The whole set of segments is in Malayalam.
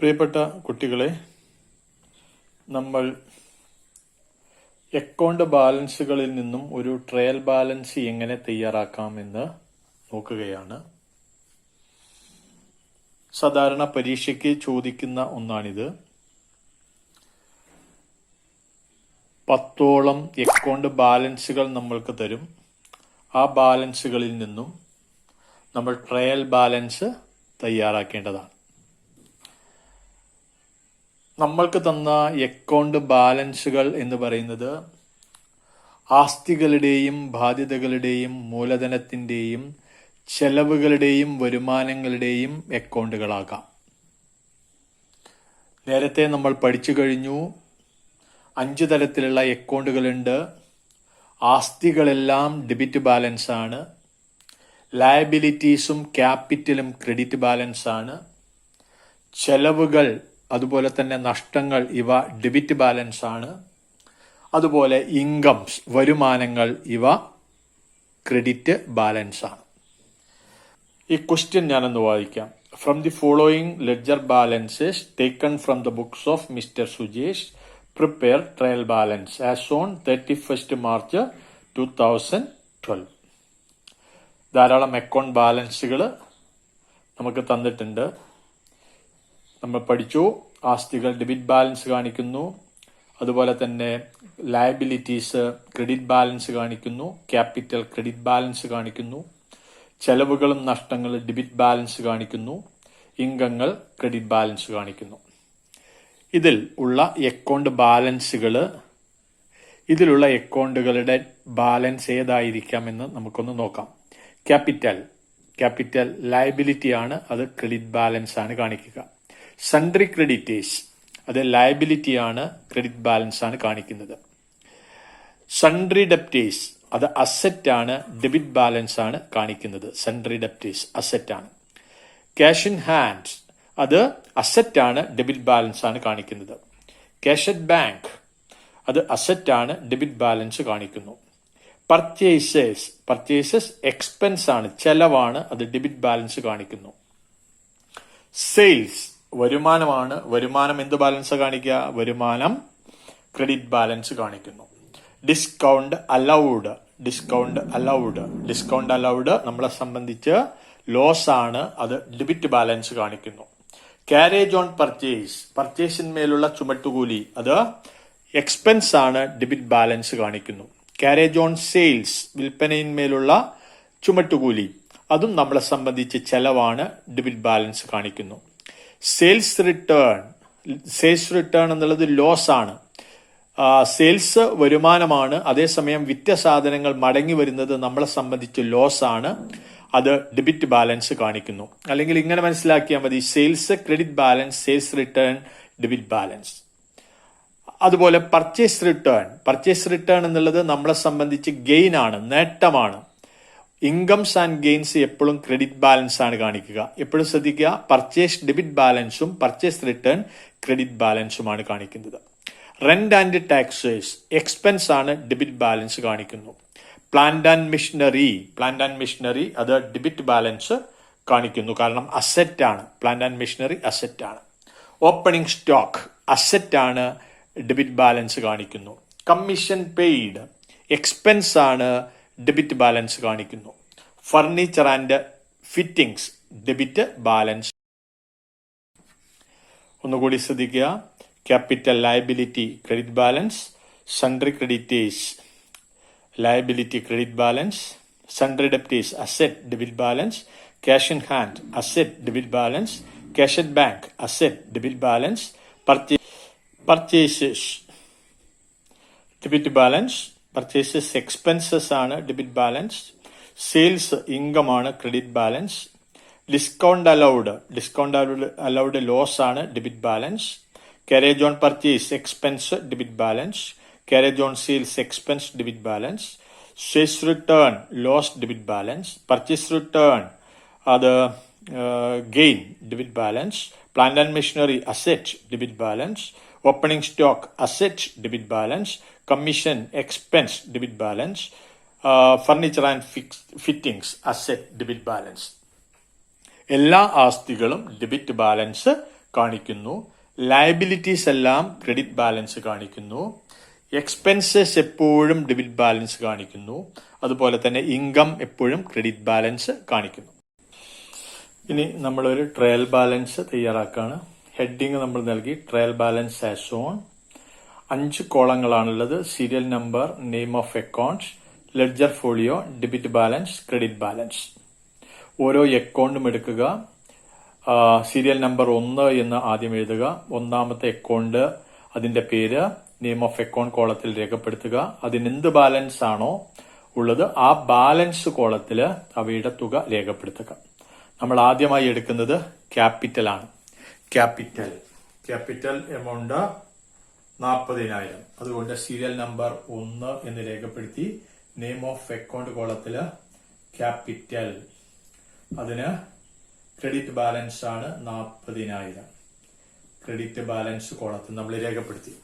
പ്രിയപ്പെട്ട കുട്ടികളെ, നമ്മൾ അക്കൗണ്ട് ബാലൻസുകളിൽ നിന്നും ഒരു ട്രയൽ ബാലൻസ് എങ്ങനെ തയ്യാറാക്കാമെന്ന് നോക്കുകയാണ്. സാധാരണ പരീക്ഷയ്ക്ക് ചോദിക്കുന്ന ഒന്നാണിത്. 10ഓളം അക്കൗണ്ട് ബാലൻസുകൾ നമ്മൾക്ക് തരും. ആ ബാലൻസുകളിൽ നിന്നും നമ്മൾ ട്രയൽ ബാലൻസ് തയ്യാറാക്കേണ്ടതാണ്. നമ്മൾക്ക് തന്ന അക്കൗണ്ട് ബാലൻസുകൾ എന്ന് പറയുന്നത് ആസ്തികളുടെയും ബാധ്യതകളുടെയും മൂലധനത്തിൻ്റെയും ചെലവുകളുടെയും വരുമാനങ്ങളുടെയും അക്കൗണ്ടുകളാകാം. നേരത്തെ നമ്മൾ പഠിച്ചു കഴിഞ്ഞു, 5 തരത്തിലുള്ള അക്കൗണ്ടുകളുണ്ട്. ആസ്തികളെല്ലാം ഡെബിറ്റ് ബാലൻസ് ആണ്. ലയബിലിറ്റീസും ക്യാപിറ്റലും ക്രെഡിറ്റ് ബാലൻസ് ആണ്. ചെലവുകൾ അതുപോലെ തന്നെ നഷ്ടങ്ങൾ ഇവ ഡെബിറ്റ് ബാലൻസ് ആണ്. അതുപോലെ ഇൻകംസ് വരുമാനങ്ങൾ ഇവ ക്രെഡിറ്റ് ബാലൻസ് ആണ്. ഈ ക്വസ്റ്റ്യൻ ഞാനൊന്ന് വായിക്കാം. From the following ledger balances taken from the books of mister Sujesh, prepare trial balance as on 31 March 2012. ധാരാളം അക്കൗണ്ട് ബാലൻസുകൾ നമുക്ക് തന്നിട്ടുണ്ട്. നമ്മൾ പഠിച്ചു, ആസ്തികൾ ഡെബിറ്റ് ബാലൻസ് കാണിക്കുന്നു, അതുപോലെ തന്നെ ലയബിലിറ്റീസ് ക്രെഡിറ്റ് ബാലൻസ് കാണിക്കുന്നു, ക്യാപിറ്റൽ ക്രെഡിറ്റ് ബാലൻസ് കാണിക്കുന്നു, ചെലവുകളും നഷ്ടങ്ങളും ഡെബിറ്റ് ബാലൻസ് കാണിക്കുന്നു, ഇൻകങ്ങൾ ക്രെഡിറ്റ് ബാലൻസ് കാണിക്കുന്നു. ഇതിൽ ഉള്ള അക്കൗണ്ട് ബാലൻസുകൾ, ഇതിലുള്ള അക്കൗണ്ടുകളുടെ ബാലൻസ് ഏതായിരിക്കാമെന്ന് നമുക്കൊന്ന് നോക്കാം. ക്യാപിറ്റൽ ലയബിലിറ്റി ആണ്, അത് ക്രെഡിറ്റ് ബാലൻസ് ആണ് കാണിക്കുക. സൺട്രി ക്രെഡിറ്റേഴ്സ്, അത് ലയബിലിറ്റി ആണ്, ക്രെഡിറ്റ് ബാലൻസ് ആണ് കാണിക്കുന്നത്. സൺട്രി ഡെപ്റ്റേഴ്സ്, അത് അസറ്റ് ആണ്, ഡെബിറ്റ് ബാലൻസ് ആണ് കാണിക്കുന്നത്. സൺട്രി ഡെപ്റ്റേഴ്സ് അസറ്റ് ആണ്. ക്യാഷ് ഇൻ ഹാൻഡ്, അത് അസറ്റ് ആണ്, ഡെബിറ്റ് ബാലൻസ് ആണ് കാണിക്കുന്നത്. ക്യാഷ് അറ്റ് ബാങ്ക്, അത് അസറ്റ് ആണ്, ഡെബിറ്റ് ബാലൻസ് കാണിക്കുന്നു. പർച്ചേസസ് എക്സ്പെൻസ് ആണ്, ചെലവാണ്, അത് ഡെബിറ്റ് ബാലൻസ് കാണിക്കുന്നു. സെയിൽസ് വരുമാനമാണ്, വരുമാനം എന്ത് ബാലൻസ് കാണിക്കുക? വരുമാനം ക്രെഡിറ്റ് ബാലൻസ് കാണിക്കുന്നു. ഡിസ്കൗണ്ട് അലൗഡ് നമ്മളെ സംബന്ധിച്ച് ലോസ് ആണ്, അത് ഡെബിറ്റ് ബാലൻസ് കാണിക്കുന്നു. ക്യാരേജ് ഓൺ പർച്ചേസിന്മേലുള്ള ചുമട്ടുകൂലി, അത് എക്സ്പെൻസ് ആണ്, ഡെബിറ്റ് ബാലൻസ് കാണിക്കുന്നു. ക്യാരേജ് ഓൺ സെയിൽസ്, വിൽപ്പനയിന്മേലുള്ള ചുമട്ടുകൂലി, അതും നമ്മളെ സംബന്ധിച്ച് ചെലവാണ്, ഡെബിറ്റ് ബാലൻസ് കാണിക്കുന്നു. സെയിൽസ് റിട്ടേൺ എന്നുള്ളത് ലോസ് ആണ്. സെയിൽസ് വരുമാനമാണ്, അതേസമയം വിറ്റ സാധനങ്ങൾ മടങ്ങി വരുന്നത് നമ്മളെ സംബന്ധിച്ച് ലോസ് ആണ്, അത് ഡെബിറ്റ് ബാലൻസ് കാണിക്കുന്നു. അല്ലെങ്കിൽ ഇങ്ങനെ മനസ്സിലാക്കിയാൽ മതി, sales credit balance, sales return debit balance. അതുപോലെ പർച്ചേസ് റിട്ടേൺ എന്നുള്ളത് നമ്മളെ സംബന്ധിച്ച് ഗെയിൻ ആണ്, നേട്ടമാണ്. ഇൻകംസ് ആൻഡ് ഗെയിൻസ് എപ്പോഴും ക്രെഡിറ്റ് ബാലൻസ് ആണ് കാണിക്കുക. എപ്പോഴും ശ്രദ്ധിക്കുക, പർച്ചേസ് ഡെബിറ്റ് ബാലൻസും പർച്ചേസ് റിട്ടേൺ ക്രെഡിറ്റ് ബാലൻസുമാണ് കാണിക്കുന്നത്. റെന്റ് ആൻഡ് ടാക്സേഴ്സ് എക്സ്പെൻസ് ആണ്, ഡെബിറ്റ് ബാലൻസ് കാണിക്കുന്നു. പ്ലാന്റ് ആൻഡ് മെഷീനറി അത് ഡെബിറ്റ് ബാലൻസ് കാണിക്കുന്നു, കാരണം അസറ്റ് ആണ്. പ്ലാന്റ് ആൻഡ് മെഷീനറി അസറ്റ് ആണ്. ഓപ്പണിംഗ് സ്റ്റോക്ക് അസറ്റ് ആണ്, ഡെബിറ്റ് ബാലൻസ് കാണിക്കുന്നു. കമ്മീഷൻ പെയ്ഡ് എക്സ്പെൻസ് ആണ്, ഡെബിറ്റ് ബാലൻസ് കാണിക്കുന്നു. Furniture and fittings debit balance. ഒന്നുകൂടി ശ്രദ്ധിക്കുക, capital liability credit balance, sundry creditors liability credit balance, sundry debtors asset debit balance, cash in hand asset debit balance, cash at bank asset debit balance, purchases debit balance, purchases expenses ആണ്, ഡെബിറ്റ് ബാലൻസ്. സെയിൽസ് ഇൻകം ആണ്, credit balance. Discount allowed loss ആണ്, debit balance. Carriage on purchase expense, debit balance. Carriage on sales expense, debit balance. Sales return loss, debit balance. Purchase return അത് gain, debit balance. Plant and machinery asset, debit balance. Opening stock asset, debit balance. Commission expense, debit balance. Furniture and fittings asset, debit balance. എല്ലാ ആസ്തികളും ഡെബിറ്റ് ബാലൻസ് കാണിക്കുന്നു. ലയബിലിറ്റീസ് എല്ലാം ക്രെഡിറ്റ് ബാലൻസ് കാണിക്കുന്നു. എക്സ്പെൻസസ് എപ്പോഴും ഡെബിറ്റ് ബാലൻസ് കാണിക്കുന്നു. അതുപോലെ തന്നെ ഇൻകം എപ്പോഴും ക്രെഡിറ്റ് ബാലൻസ് കാണിക്കുന്നു. ഇനി നമ്മളൊരു ട്രയൽ ബാലൻസ് തയ്യാറാക്കുകയാണ്. ഹെഡിങ് നമ്മൾ നൽകി ട്രയൽ ബാലൻസ് ആസ് ഓൺ. 5 കോളങ്ങളാണുള്ളത്. Serial number, name of accounts, ledger folio, debit balance, credit balance. ഓരോ അക്കൗണ്ടും എടുക്കുക. സീരിയൽ നമ്പർ 1 എന്ന് ആദ്യം എഴുതുക. ഒന്നാമത്തെ അക്കൗണ്ട്, അതിന്റെ പേര്, നെയിം ഓഫ് അക്കൗണ്ട് കോളത്തിൽ രേഖപ്പെടുത്തുക. അതിനെന്ത് ബാലൻസ് ആണോ ഉള്ളത് ആ ബാലൻസ് കോളത്തിൽ അവയുടെ തുക രേഖപ്പെടുത്തുക. നമ്മൾ ആദ്യമായി എടുക്കുന്നത് ക്യാപിറ്റൽ ആണ്. Capital amount 40,000. അതുകൊണ്ട് സീരിയൽ നമ്പർ 1 എന്ന് രേഖപ്പെടുത്തി. നെയിം ഓഫ് അക്കൗണ്ട് കോളത്തിൽ ക്യാപിറ്റൽ, അതിന് ക്രെഡിറ്റ് ബാലൻസ് ആണ് 40,000. ക്രെഡിറ്റ് ബാലൻസ് കോളത്തിൽ നമ്മൾ രേഖപ്പെടുത്തി.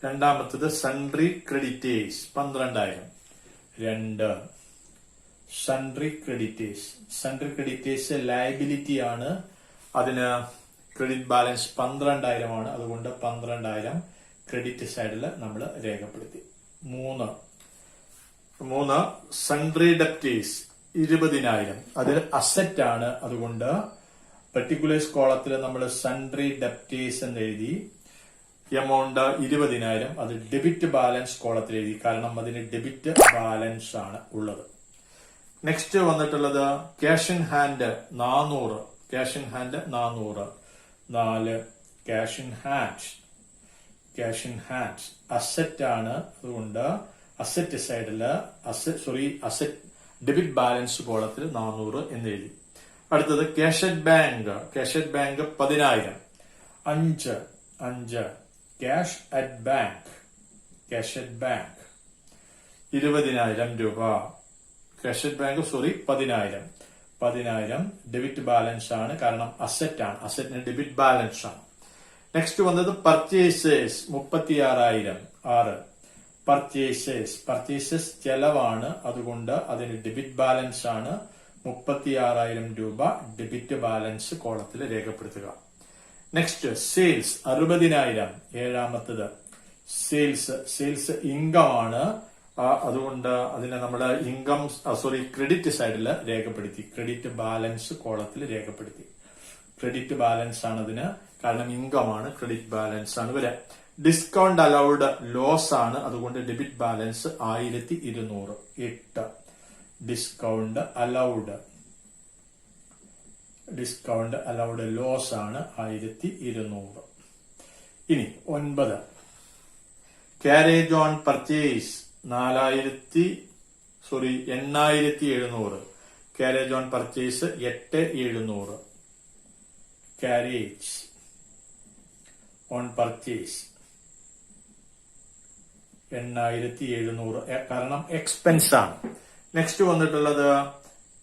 രണ്ടാമത്തത് sundry creditors 12,000. 2 sundry creditors liability ആണ്. അതിന് ക്രെഡിറ്റ് ബാലൻസ് 12,000 ആണ്. അതുകൊണ്ട് 12,000 ക്രെഡിറ്റ് സൈഡിൽ നമ്മൾ രേഖപ്പെടുത്തി. 3 സൺട്രി ഡെപ്റ്റേഴ്സ് 20,000. അതിൽ അസറ്റ് ആണ്. അതുകൊണ്ട് പെർട്ടിക്കുലേഴ്സ് കോളത്തിൽ നമ്മൾ സൺട്രി ഡെപ്റ്റേഴ്സ് എന്ന് എഴുതി. എമൗണ്ട് 20,000. അത് ഡെബിറ്റ് ബാലൻസ് കോളത്തിൽ എഴുതി. കാരണം അതിന് ഡെബിറ്റ് ബാലൻസ് ആണ് ഉള്ളത്. നെക്സ്റ്റ് വന്നിട്ടുള്ളത് cash in hand 400. 4 cash in hand asset ആണ്. അതുകൊണ്ട് അസറ്റ് സൈഡില് അസറ്റ് ഡെബിറ്റ് ബാലൻസ് കോളത്തിൽ 400 എന്ന് എഴുതി. അടുത്തത് cash at bank 10,000. 5 cash at bank 20,000 രൂപ. Cash at bank 10,000 debit balance ആണ്. കാരണം അസറ്റ് ആണ്. അസറ്റിന് ഡെബിറ്റ് ബാലൻസ് ആണ്. നെക്സ്റ്റ് വന്നത് പർച്ചേസേഴ്സ് 36,000. 6 പർച്ചേസസ് ചെലവാണ്. അതുകൊണ്ട് അതിന് ഡെബിറ്റ് ബാലൻസ് ആണ്. 36,000 രൂപ ഡെബിറ്റ് ബാലൻസ് കോളത്തിൽ രേഖപ്പെടുത്തുക. Next sales 60,000. 7 സെയിൽസ് ഇൻകം ആണ്. അതുകൊണ്ട് അതിനെ നമ്മൾ ക്രെഡിറ്റ് സൈഡിൽ രേഖപ്പെടുത്തി. ക്രെഡിറ്റ് ബാലൻസ് കോളത്തിൽ രേഖപ്പെടുത്തി. ക്രെഡിറ്റ് ബാലൻസ് ആണ് അതിന്. കാരണം ഇൻകം ആണ്, ക്രെഡിറ്റ് ബാലൻസ് ആണ് വരിക. ഡിസ്കൗണ്ട് അലൗഡ് ലോസ് ആണ്. അതുകൊണ്ട് debit balance 1,200. 8 discount allowed loss ആണ് 1,200. ഇനി 9 carriage on purchase 8,700. Carriage on purchase 8,700. Carriage on purchase 8,700. കാരണം എക്സ്പെൻസ് ആണ്. നെക്സ്റ്റ് വന്നിട്ടുള്ളത്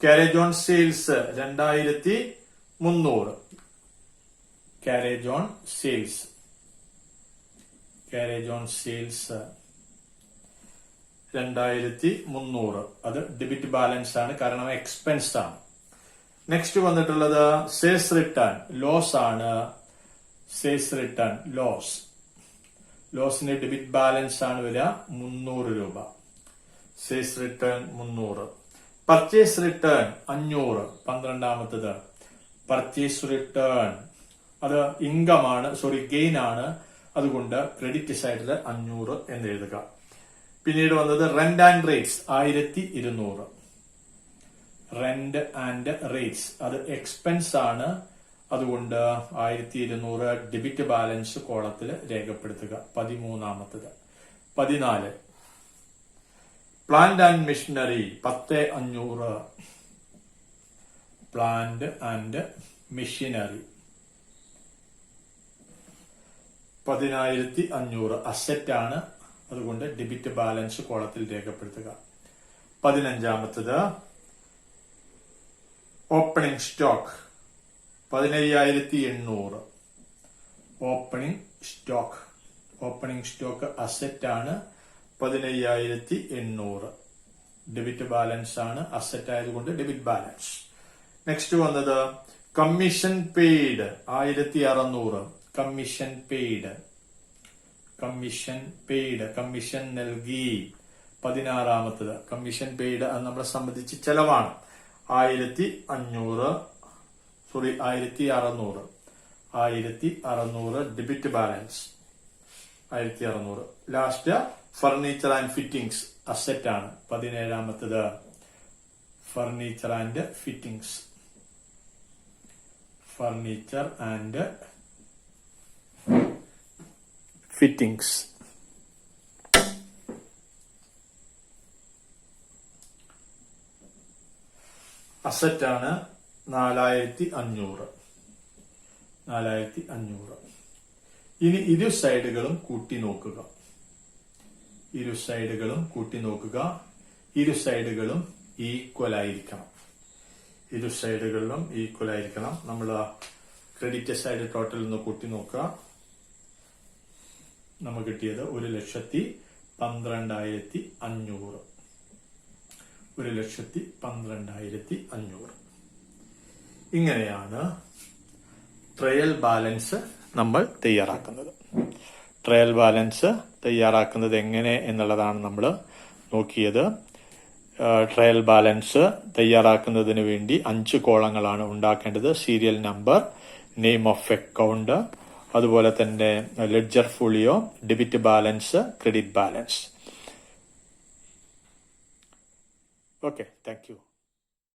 carriage on sales 2,300. Carriage on sales 2,300. അത് ഡെബിറ്റ് ബാലൻസ് ആണ്. കാരണം എക്സ്പെൻസ് ആണ്. നെക്സ്റ്റ് വന്നിട്ടുള്ളത് സെയിൽസ് റിട്ടേൺ ലോസ് ആണ്. ലോസിന് ഡെബിറ്റ് ബാലൻസ് ആണ് വരിക 300 രൂപ. Sales return 300. Purchase return 500. 12 purchase return അത് ഇൻകം ആണ്, ഗെയിൻ ആണ്. അതുകൊണ്ട് ക്രെഡിറ്റ് സൈഡിൽ 500 എന്ന് എഴുതുക. പിന്നീട് വന്നത് rent and rates 1,200. Rent and rates അത് എക്സ്പെൻസ് ആണ്. അതുകൊണ്ട് 1,200 ഡെബിറ്റ് ബാലൻസ് കോളത്തിൽ രേഖപ്പെടുത്തുക. 13 14 plant and machinery 10,500. Plant and machinery 10,500 asset ആണ്. അതുകൊണ്ട് ഡെബിറ്റ് ബാലൻസ് കോളത്തിൽ രേഖപ്പെടുത്തുക. 15 opening stock 15,800. Opening stock asset ആണ്. 15,800 ഡെബിറ്റ് ബാലൻസ് ആണ്. അസറ്റ് ആയതുകൊണ്ട് ഡെബിറ്റ് ബാലൻസ്. നെക്സ്റ്റ് വന്നത് കമ്മീഷൻ പെയ്ഡ് 1600. കമ്മീഷൻ നൽകി. 16. കമ്മീഷൻ പെയ്ഡ് അത് നമ്മളെ സംബന്ധിച്ച് ചെലവാണ്. 1600 debit balance 1600. Last furniture and fittings asset ആണ്. 17. ഫർണിച്ചർ ആൻഡ് ഫിറ്റിംഗ്സ് അസറ്റ് ആണ്. 4500. ഇനി ഇരു സൈഡുകളും കൂട്ടി നോക്കുക. ഇരു സൈഡുകളും ഈക്വൽ ആയിരിക്കണം. നമ്മൾ ക്രെഡിറ്റ് സൈഡ് ടോട്ടൽ ഒന്ന് കൂട്ടി നോക്കുക. നമുക്ക് കിട്ടിയത് 1,12,500. 1,12,500. ഇങ്ങനെയാണ് ട്രയൽ ബാലൻസ് നമ്മൾ തയ്യാറാക്കുന്നത്. എങ്ങനെ എന്നുള്ളതാണ് നമ്മൾ നോക്കിയത്. ട്രയൽ ബാലൻസ് തയ്യാറാക്കുന്നതിന് വേണ്ടി 5 കോളങ്ങളാണ് ഉണ്ടാക്കേണ്ടത്. Serial number, name of account, അതുപോലെ തന്നെ ledger folio, debit balance, credit balance. Okay, thank you.